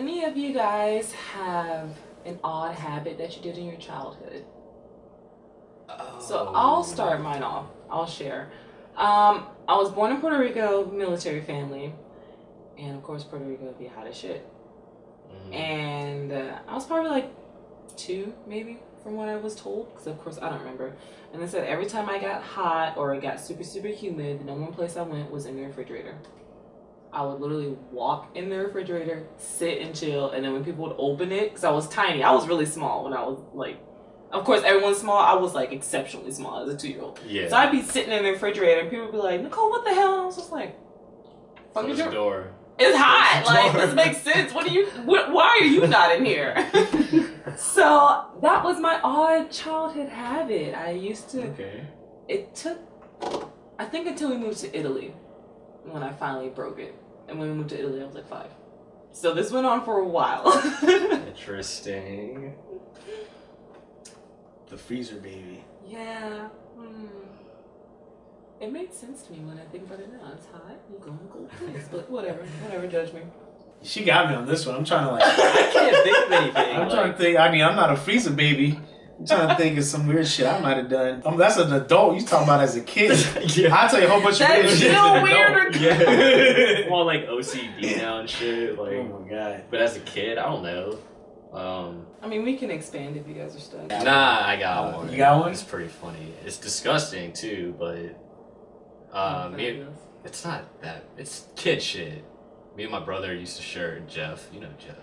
any of you guys have an odd habit that you did in your childhood? So I'll start mine off. I'll share. I was born in Puerto Rico, military family, and of course Puerto Rico would be hot as shit. And I was probably like 2, maybe, from what I was told, because of course I don't remember. And they said every time I got hot or it got super, super humid, the number one place I went was in the refrigerator. I would literally walk in the refrigerator, sit and chill, and then when people would open it, because I was tiny, I was really small when I was like, of course everyone's small, I was like exceptionally small as a 2-year-old. Yeah. So I'd be sitting in the refrigerator and people would be like, Nycole, what the hell? And I was just like, fuck is your door? It's hot. Like, this makes sense. Why are you not in here? So that was my odd childhood habit. I used to, it took, I think until we moved to Italy when I finally broke it. And when we moved to Italy, I was like 5. So this went on for a while. Interesting. The freezer baby. Yeah. It made sense to me when I think about it now. It's hot. You go in a cold place. But whatever, judge me. She got me on this one. I'm trying to like... I can't think of anything. I'm trying to think. I mean, I'm not a freezer baby. I'm trying to think of some weird shit I might have done. That's an adult. You talking about as a kid. Yeah. I'll tell you a whole bunch of weird shit. That's still weirder. Yeah. More like OCD now and shit. Like, oh my God. But as a kid, I don't know. I mean, we can expand if you guys are stuck. Nah, I got one. You got one? It's pretty funny. It's disgusting too, but it's not that. It's kid shit. Me and my brother used to share Jeff. You know Jeff.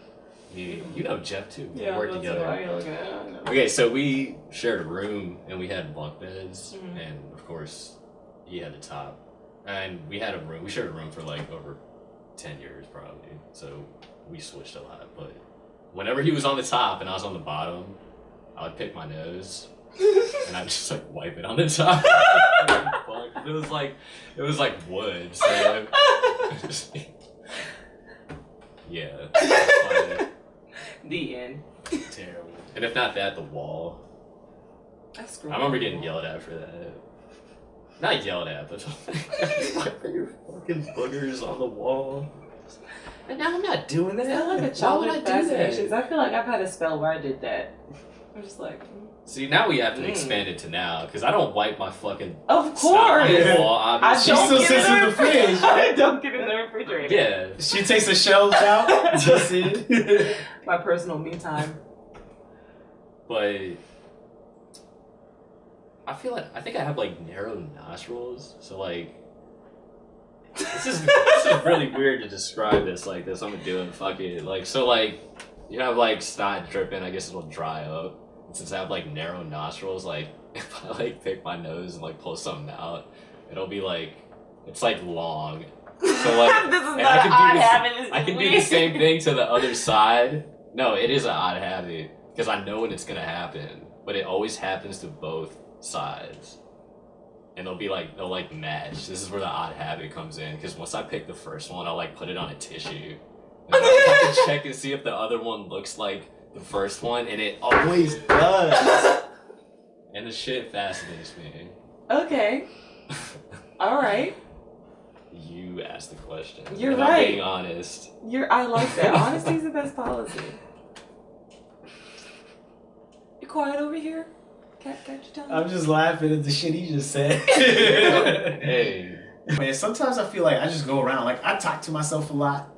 You know Jeff too. We worked together. Okay, so we shared a room and we had bunk beds, and of course he had the top, and we shared a room for like over 10 years probably. So we switched a lot, but whenever he was on the top and I was on the bottom, I would pick my nose and I'd just like wipe it on the top. It was like wood. So yeah. The end. Terrible. And if not that, the wall. That's I remember getting yelled at for that. Not yelled at, but wiping your fucking boogers on the wall. And now I'm not doing that. It's not like a childhood fascination. I feel like I've had a spell where I did that. I'm just like... See, now we have to expand it to now, because I don't wipe my fucking... Of course! I still sits in the fridge. I don't get in the refrigerator. Yeah. She takes the shelves out. Just it. My personal me time. But... I think I have like narrow nostrils, so like... This is really weird to describe this like this. I'm doing fuck it. Like, so like, you have like snot dripping, I guess it'll dry up. And since I have like narrow nostrils, like if I like pick my nose and like pull something out, it'll be like, it's like long. So like, this is not an odd habit. I can do the same thing to the other side. No, it is an odd habit because I know when it's gonna happen, but it always happens to both sides. And they'll like match. This is where the odd habit comes in, because once I pick the first one, I'll like put it on a tissue. And then I have to check and see if the other one looks like the first one, and it always does. And the shit fascinates me. Okay. Alright. You asked the question. You're right. I'm being honest. I like that. Honesty's the best policy. You quiet over here? I'm just laughing at the shit he just said. Hey. Man, sometimes I feel like I just go around. Like, I talk to myself a lot.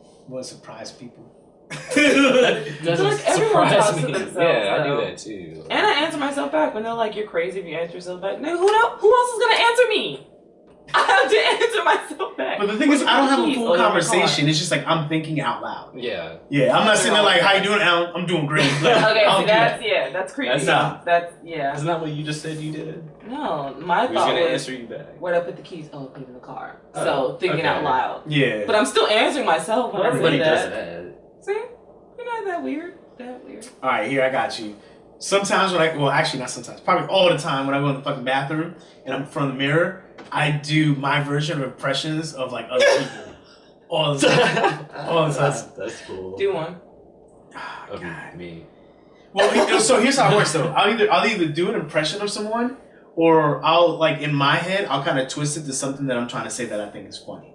I want to surprise people. That doesn't like everyone surprise talks me. to themselves, Yeah, I though. do that too. And I answer myself back when they're like, you're crazy if you answer yourself back. No, who else is going to answer me? I have to answer myself back. But the thing is, I don't have a full conversation. It's just like I'm thinking out loud. Yeah. Yeah, I'm not sitting there like, how you doing, Alan? I'm doing great. Like, okay, so that's creepy. That's yeah. Isn't that what you just said you did? No, my Who's thought gonna was, answer you back? where'd I put the keys? Oh, put them in the car. So, thinking out loud. Yeah. But I'm still answering myself when everybody I say does that. See? You're not that weird. All right, here, I got you. Sometimes actually not sometimes, probably all the time when I go in the fucking bathroom and I'm in front of the mirror, I do my version of impressions of like other people. All the time. All the time. That's cool. Do one. Oh, Of God. me. Well, so here's how it works though. I'll either do an impression of someone, or I'll like in my head I'll kind of twist it to something that I'm trying to say that I think is funny.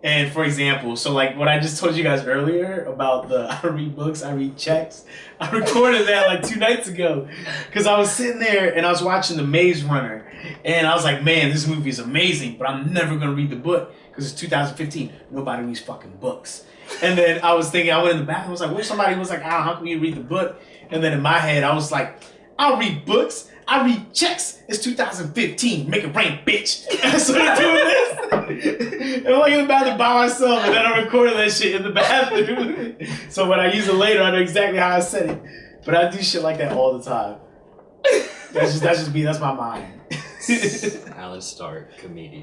And for example, so like what I just told you guys earlier about I don't read books, I read checks. I recorded that like 2 nights ago because I was sitting there and I was watching The Maze Runner, and I was like, man, this movie is amazing, but I'm never gonna read the book because it's 2015. Nobody reads fucking books. And then I was thinking, I went in the bathroom, I was like, what if somebody was like, how can you read the book? And then in my head, I was like, I'll read books. I read checks. It's 2015. Make it rain, bitch. And I started doing this. And I'm like in the bathroom by myself, and then I recorded that shit in the bathroom. So when I use it later, I know exactly how I said it. But I do shit like that all the time. That's just me. That's my mind. Alan Stark, comedian.